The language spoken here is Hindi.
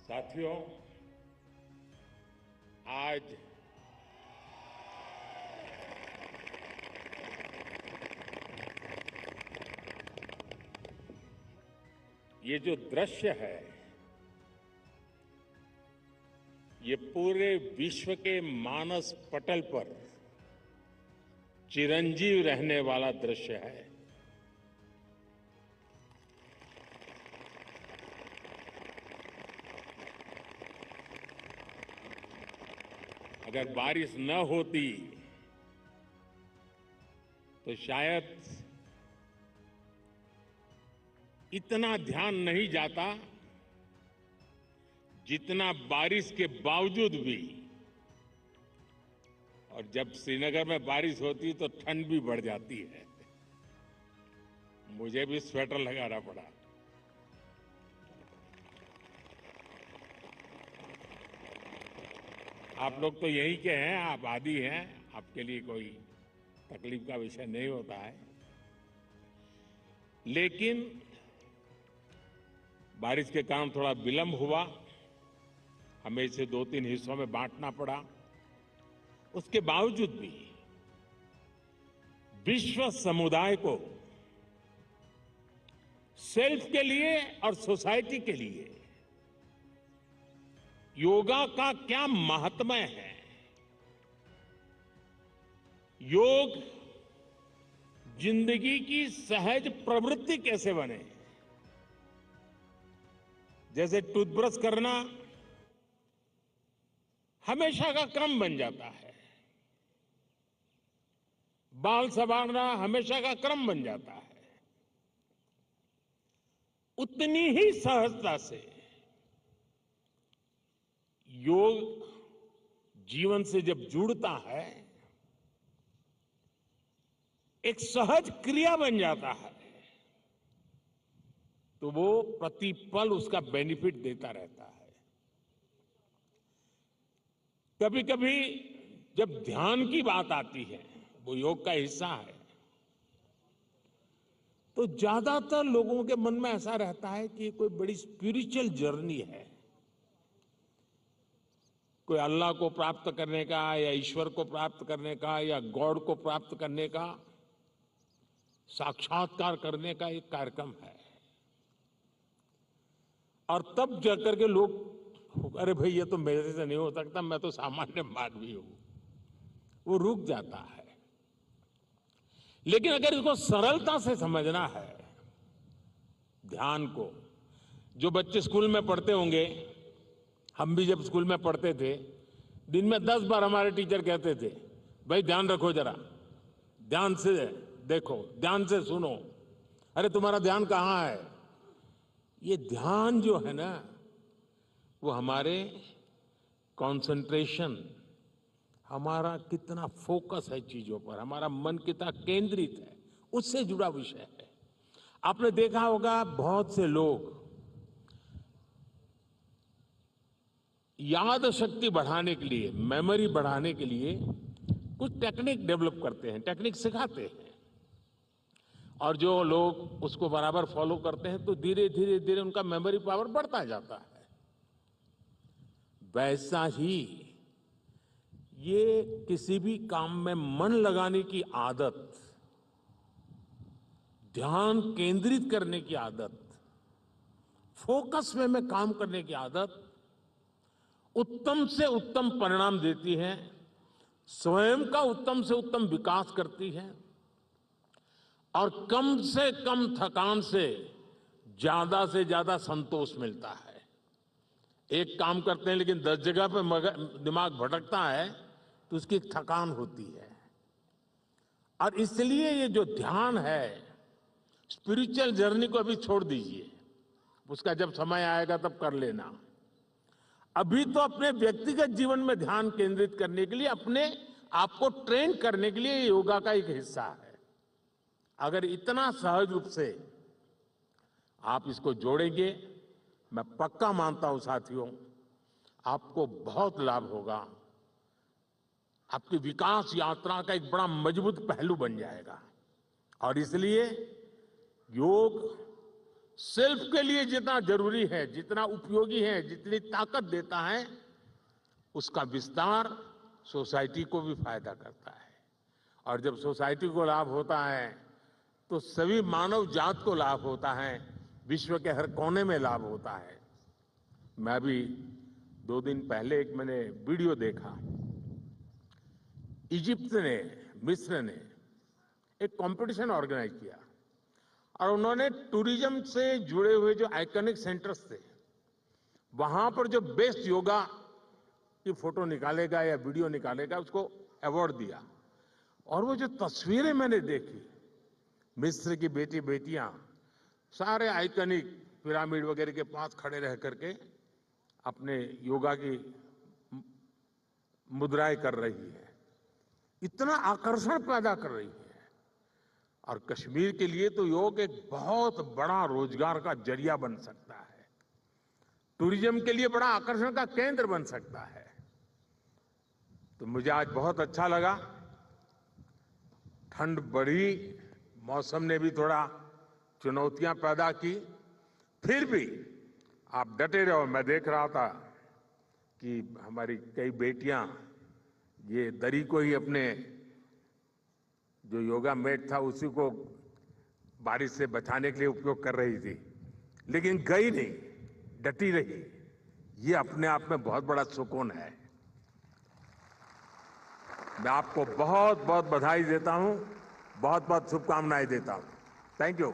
साथियों, आज ये जो दृश्य है, ये पूरे विश्व के मानस पटल पर चिरंजीव रहने वाला दृश्य है। अगर बारिश न होती तो शायद इतना ध्यान नहीं जाता जितना बारिश के बावजूद भी। और जब श्रीनगर में बारिश होती तो ठंड भी बढ़ जाती है। मुझे भी स्वेटर लगाना पड़ा। आप लोग तो यहीं के हैं, आप आदी हैं, आपके लिए कोई तकलीफ का विषय नहीं होता है। लेकिन बारिश के कारण थोड़ा विलंब हुआ, हमें इसे 2-3 हिस्सों में बांटना पड़ा। उसके बावजूद भी विश्व समुदाय को सेल्फ के लिए और सोसाइटी के लिए योगा का क्या महात्म्य है, योग जिंदगी की सहज प्रवृत्ति कैसे बने। जैसे टूथब्रश करना हमेशा का क्रम बन जाता है, बाल संवारना हमेशा का क्रम बन जाता है, उतनी ही सहजता से योग जीवन से जब जुड़ता है, एक सहज क्रिया बन जाता है, तो वो प्रतिपल उसका बेनिफिट देता रहता है। कभी कभी जब ध्यान की बात आती है, वो योग का हिस्सा है, तो ज्यादातर लोगों के मन में ऐसा रहता है कि कोई बड़ी स्पिरिचुअल जर्नी है, कोई अल्लाह को प्राप्त करने का या ईश्वर को प्राप्त करने का या गॉड को प्राप्त करने का, साक्षात्कार करने का एक कार्यक्रम है। और तब जाकर के लोग, अरे भाई ये तो मेरे से नहीं हो सकता, मैं तो सामान्य मानवी हूं, वो रुक जाता है। लेकिन अगर इसको सरलता से समझना है, ध्यान को, जो बच्चे स्कूल में पढ़ते होंगे, हम भी जब स्कूल में पढ़ते थे, दिन में 10 बार हमारे टीचर कहते थे, भाई ध्यान रखो, जरा ध्यान से देखो, ध्यान से सुनो। अरे तुम्हारा ध्यान कहाँ है? ये ध्यान जो है ना, वो हमारे कंसंट्रेशन, हमारा कितना फोकस है चीजों पर, हमारा मन कितना केंद्रित है, उससे जुड़ा विषय है। आपने देखा होगा बहुत से लोग याद शक्ति बढ़ाने के लिए, मेमोरी बढ़ाने के लिए कुछ टेक्निक डेवलप करते हैं, टेक्निक सिखाते हैं, और जो लोग उसको बराबर फॉलो करते हैं तो धीरे धीरे धीरे उनका मेमोरी पावर बढ़ता जाता है। वैसा ही ये किसी भी काम में मन लगाने की आदत, ध्यान केंद्रित करने की आदत, फोकस में काम करने की आदत उत्तम से उत्तम परिणाम देती है, स्वयं का उत्तम से उत्तम विकास करती है, और कम से कम थकान से ज्यादा संतोष मिलता है। एक काम करते हैं लेकिन 10 जगह पे दिमाग भटकता है, तो उसकी एक थकान होती है। और इसलिए ये जो ध्यान है, स्पिरिचुअल जर्नी को अभी छोड़ दीजिए, उसका जब समय आएगा तब कर लेना। अभी तो अपने व्यक्तिगत जीवन में ध्यान केंद्रित करने के लिए, अपने आप को ट्रेन करने के लिए योगा का एक हिस्सा है। अगर इतना सहज रूप से आप इसको जोड़ेंगे, मैं पक्का मानता हूं साथियों, आपको बहुत लाभ होगा। आपकी विकास यात्रा का एक बड़ा मजबूत पहलू बन जाएगा। और इसलिए योग सेल्फ के लिए जितना जरूरी है, जितना उपयोगी है, जितनी ताकत देता है, उसका विस्तार सोसाइटी को भी फायदा करता है। और जब सोसाइटी को लाभ होता है तो सभी मानव जात को लाभ होता है, विश्व के हर कोने में लाभ होता है। मैं अभी 2 दिन पहले एक मैंने वीडियो देखा। इजिप्ट ने, मिस्र ने एक कंपटीशन ऑर्गेनाइज किया और उन्होंने टूरिज्म से जुड़े हुए जो आइकॉनिक सेंटर्स थे, वहां पर जो बेस्ट योगा की फोटो निकालेगा या वीडियो निकालेगा, उसको अवार्ड दिया। और वो जो तस्वीरें मैंने देखी, मिस्र की बेटी बेटियां सारे आइकॉनिक पिरामिड वगैरह के पास खड़े रह करके अपने योगा की मुद्राएं कर रही है, इतना आकर्षण पैदा कर रही है। और कश्मीर के लिए तो योग एक बहुत बड़ा रोजगार का जरिया बन सकता है, टूरिज्म के लिए बड़ा आकर्षण का केंद्र बन सकता है। तो मुझे आज बहुत अच्छा लगा। ठंड बढ़ी, मौसम ने भी थोड़ा चुनौतियां पैदा की, फिर भी आप डटे रहो। मैं देख रहा था कि हमारी कई बेटियां ये दरी को ही अपने जो योगा मैट था उसी को बारिश से बचाने के लिए उपयोग कर रही थी, लेकिन गई नहीं, डटी रही। ये अपने आप में बहुत बड़ा सुकून है। मैं आपको बहुत बहुत बधाई देता हूं, बहुत बहुत शुभकामनाएं देता हूं। Thank you.